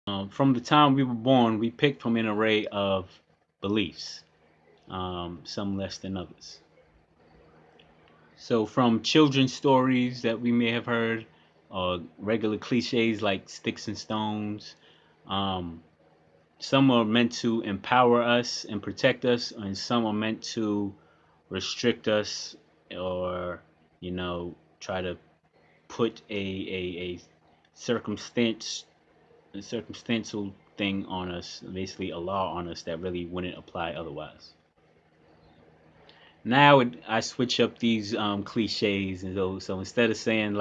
From the time we were born, we picked from an array of beliefs, some less than others. So, from children's stories that we may have heard, regular cliches like sticks and stones, um, some are meant to empower us and protect us, and some are meant to restrict us or, try to put a circumstance, a circumstantial thing on us, basically a law on us that really wouldn't apply otherwise. Now I switch up these cliches and those. So instead of saying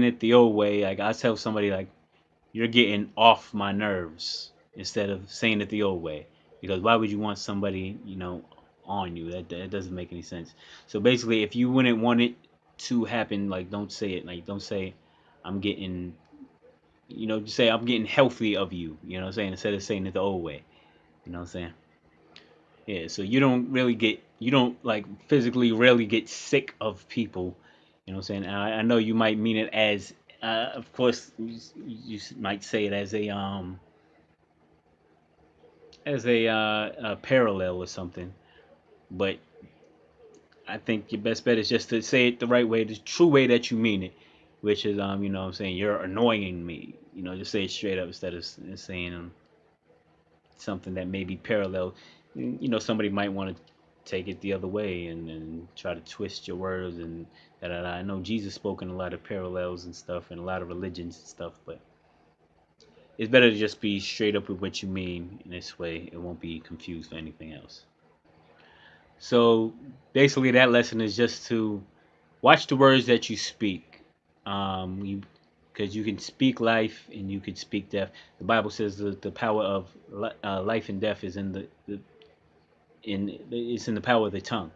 it the old way, like I tell somebody like you're getting off my nerves instead of saying it the old way. Because why would you want somebody on you? That doesn't make any sense. So basically, if you wouldn't want it to happen, like don't say it. Like don't say I'm getting just say I'm getting healthy of you. You know what I'm saying? Instead of saying it the old way. You know what I'm saying? Yeah, so you don't like physically really get sick of people. You know what I'm saying? I know you might mean it as, of course, you might say it as a parallel or something. But I think your best bet is just to say it the right way, the true way that you mean it, which is what I'm saying, you're annoying me. Just say it straight up instead of saying something that may be parallel. Somebody might want to take it the other way and try to twist your words and da da da. I know Jesus spoke in a lot of parallels and stuff and a lot of religions and stuff, but it's better to just be straight up with what you mean. In this way, it won't be confused for anything else. So basically, that lesson is just to watch the words that you speak. Because you can speak life and you can speak death. The Bible says the power of life and death is it's in the power of the tongue,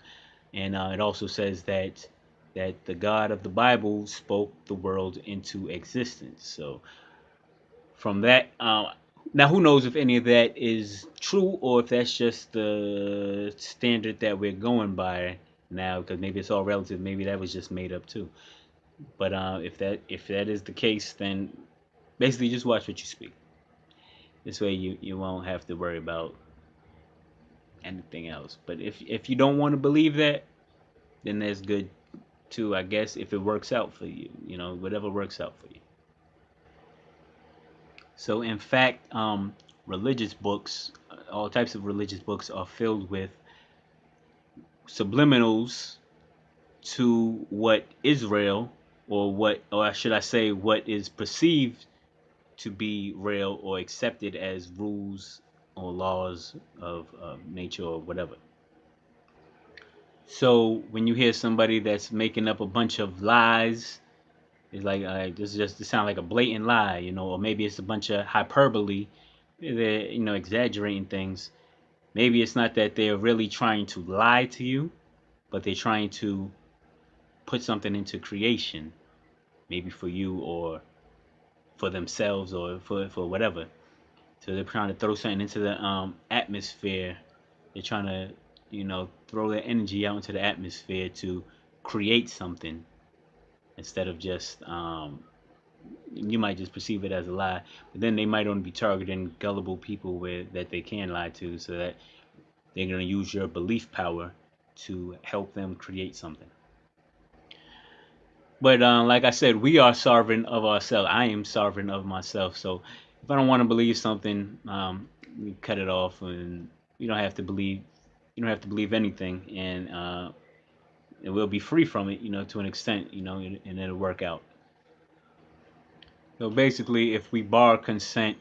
and it also says that the God of the Bible spoke the world into existence. So from that, now who knows if any of that is true or if that's just the standard that we're going by now? Because maybe it's all relative. Maybe that was just made up too. But if that is the case, then basically just watch what you speak. This way you won't have to worry about anything else. But if you don't want to believe that, then that's good too, I guess, if it works out for you. Whatever works out for you. So in fact, religious books, all types of religious books, are filled with subliminals to what Israel, or should I say, what is perceived to be real or accepted as rules or laws of nature or whatever. So when you hear somebody that's making up a bunch of lies, it's like this sounds like a blatant lie, or maybe it's a bunch of hyperbole. They're exaggerating things. Maybe it's not that they're really trying to lie to you, but they're trying to put something into creation, maybe for you or for themselves or for whatever. So they're trying to throw something into the atmosphere. They're trying to, throw their energy out into the atmosphere to create something instead of just you might just perceive it as a lie, but then they might only be targeting gullible people that they can lie to, so that they're going to use your belief power to help them create something. But like I said, we are sovereign of ourselves. I am sovereign of myself. So if I don't want to believe something, we cut it off, and you don't have to believe. You don't have to believe anything, and we'll be free from it, to an extent, and it'll work out. So basically, if we borrow consent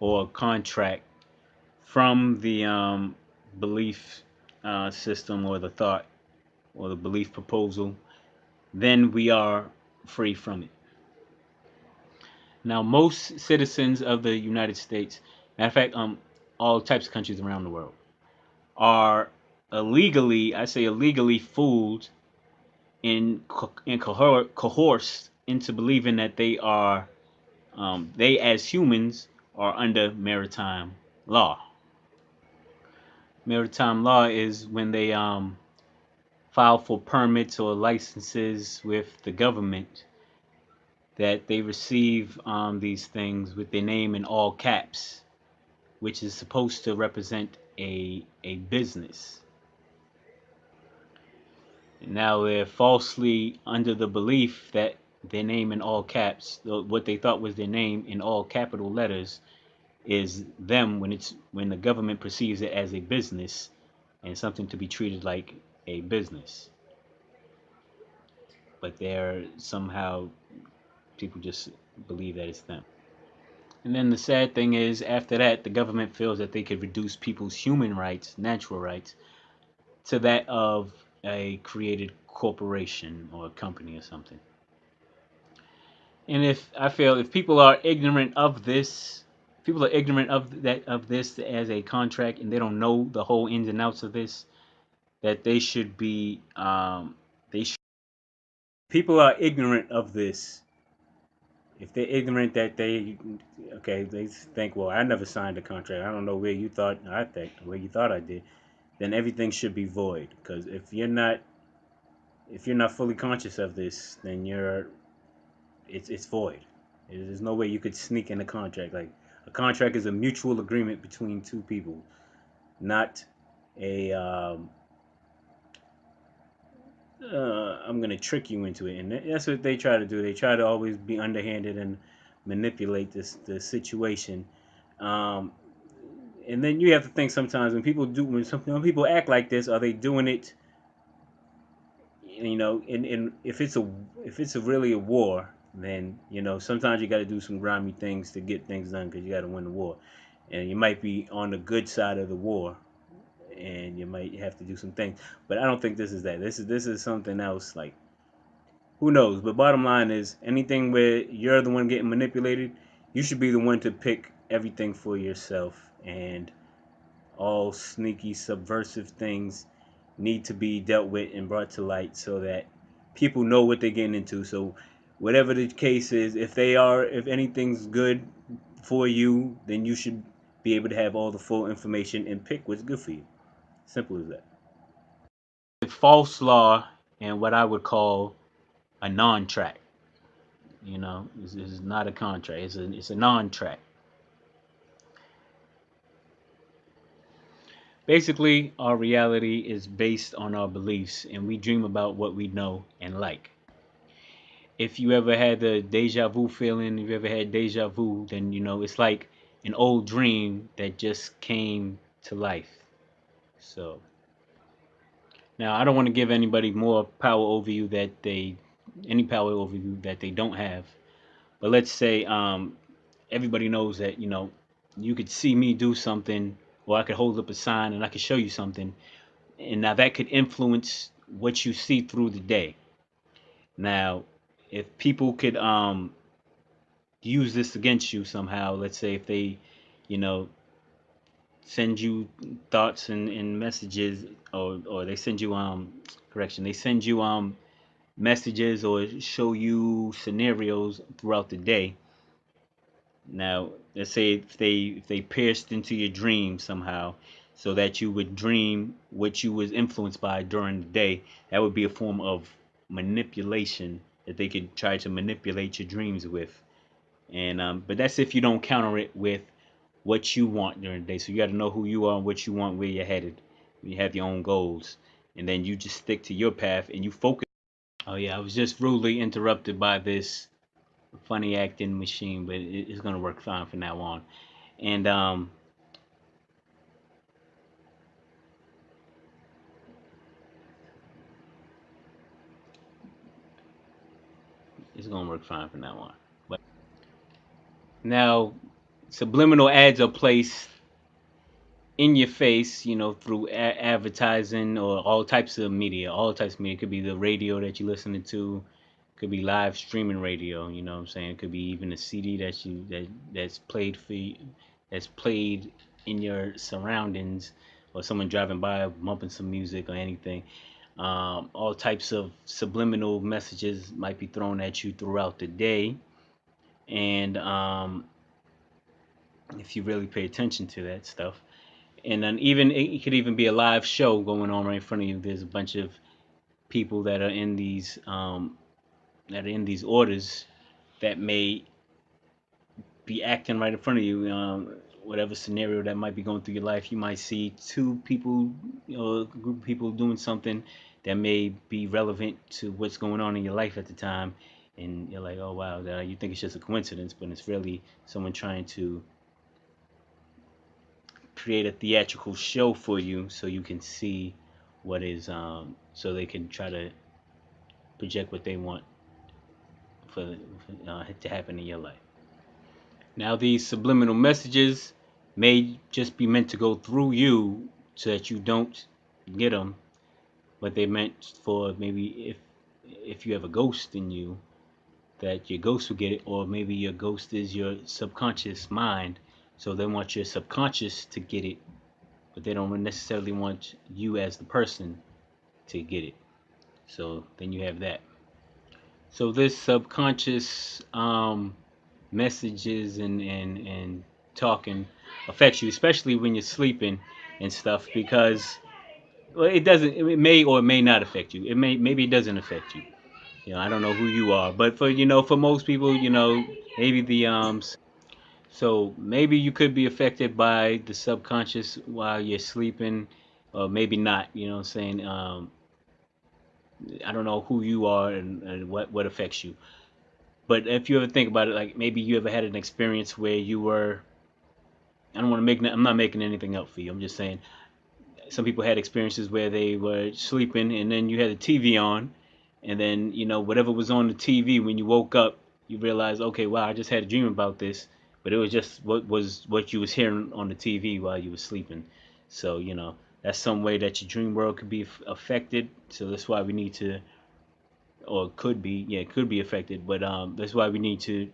or contract from the belief system or the thought or the belief proposal, then we are free from it. Now, most citizens of the United States, matter of fact, all types of countries around the world, are illegally, I say illegally, fooled and coerced into believing that they as humans are under maritime law. Maritime law is when they file for permits or licenses with the government. that they receive these things with their name in all caps, which is supposed to represent a business. Now they're falsely under the belief that their name in all caps, what they thought was their name in all capital letters, is them when the government perceives it as a business and something to be treated like a business. But they're somehow people just believe that it's them. And then the sad thing is, after that, the government feels that they could reduce people's human rights, natural rights, to that of a created corporation or a company or something. And if I feel if people are ignorant of this, people are ignorant of this as a contract, and they don't know the whole ins and outs of this, that they should be they should, people are ignorant of this. If they're ignorant that they okay, they think, well, I never signed a contract. I don't know where you thought I think where you thought I did. Then everything should be void. Because if you're not fully conscious of this, then it's void. There's no way you could sneak in a contract. Like a contract is a mutual agreement between two people, not a I'm gonna trick you into it, and that's what they try to do. They try to always be underhanded and manipulate the situation. Um, and then you have to think sometimes when people act like this, are they doing it? You know, and if it's a really a war, then sometimes you got to do some grimy things to get things done because you got to win the war, and you might be on the good side of the war, and you might have to do some things. But I don't think this is that. This is something else. Like who knows? But bottom line is, anything where you're the one getting manipulated, you should be the one to pick everything for yourself, and all sneaky subversive things need to be dealt with and brought to light so that people know what they're getting into. So whatever the case is, if anything's good for you, then you should be able to have all the full information and pick what's good for you. Simple as that. False law and what I would call a non-track. This is not a contract. It's a non-track. Basically, our reality is based on our beliefs, and we dream about what we know and like. If you ever had the deja vu feeling, if you ever had deja vu, then it's like an old dream that just came to life. So now I don't want to give anybody more power over you that they any power over you that they don't have. But let's say everybody knows that you could see me do something, or I could hold up a sign and I could show you something, and now that could influence what you see through the day. Now, if people could use this against you somehow, let's say if they, you know, send you thoughts and messages, or they send you correction, they send you messages or show you scenarios throughout the day. Now, let's say if they pierced into your dream somehow, so that you would dream what you was influenced by during the day. That would be a form of manipulation that they could try to manipulate your dreams with. And but that's if you don't counter it with what you want during the day. So you got to know who you are and what you want, where you're headed. You have your own goals, and then you just stick to your path and you focus. Oh yeah, I was just rudely interrupted by this funny acting machine, but it's gonna work fine from now on. And it's gonna work fine from now on. But now, subliminal ads are placed in your face, through advertising or all types of media. All types of media. It could be the radio that you're listening to. It could be live streaming radio. You know what I'm saying? It could be even a CD that's played for you, that's played in your surroundings, or someone driving by bumping some music or anything. All types of subliminal messages might be thrown at you throughout the day, and if you really pay attention to that stuff, and then even it could even be a live show going on right in front of you. There's a bunch of people that are in these orders, that may be acting right in front of you. Whatever scenario that might be going through your life, you might see two people, a group of people doing something that may be relevant to what's going on in your life at the time, and you're like, oh wow, you think it's just a coincidence, but it's really someone trying to create a theatrical show for you, so you can see what is, so they can try to project what they want to happen in your life. Now, these subliminal messages may just be meant to go through you so that you don't get them, but they meant for maybe if you have a ghost in you, that your ghost will get it, or maybe your ghost is your subconscious mind, so they want your subconscious to get it, but they don't necessarily want you as the person to get it. So then you have that. So this subconscious messages and talking affects you, especially when you're sleeping and stuff, because well, it doesn't. It may or may not affect you. It may maybe it doesn't affect you. I don't know who you are, but for most people, maybe so maybe you could be affected by the subconscious while you're sleeping, or maybe not. You know what I'm saying? I don't know who you are and what affects you. But if you ever think about it, like maybe you ever had an experience where you were, I don't want to make, I'm not making anything up for you. I'm just saying some people had experiences where they were sleeping and then you had the TV on, and then whatever was on the TV when you woke up, you realized, okay, wow, I just had a dream about this, but it was just what you was hearing on the TV while you were sleeping. So that's some way that your dream world could be affected. So that's why we need to, or could be, yeah, it could be affected. But that's why we need to,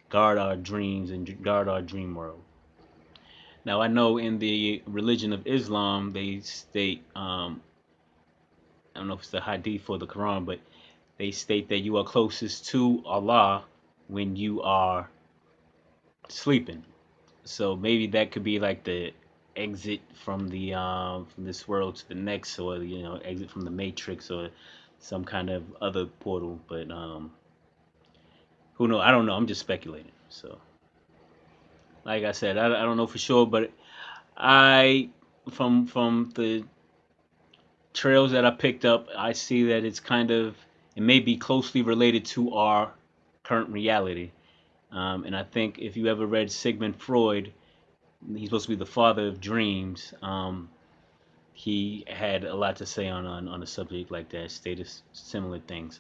guard our dreams and guard our dream world. Now I know in the religion of Islam they state, I don't know if it's the Hadith or the Quran, but they state that you are closest to Allah when you are sleeping. So maybe that could be like the exit from the from this world to the next, or exit from the Matrix, or some kind of other portal. But who knows? I don't know. I'm just speculating. So like I said, I don't know for sure, but I from the trails that I picked up, I see that it may be closely related to our current reality. And I think if you ever read Sigmund Freud, he's supposed to be the father of dreams. He had a lot to say on a subject like that, stated similar things.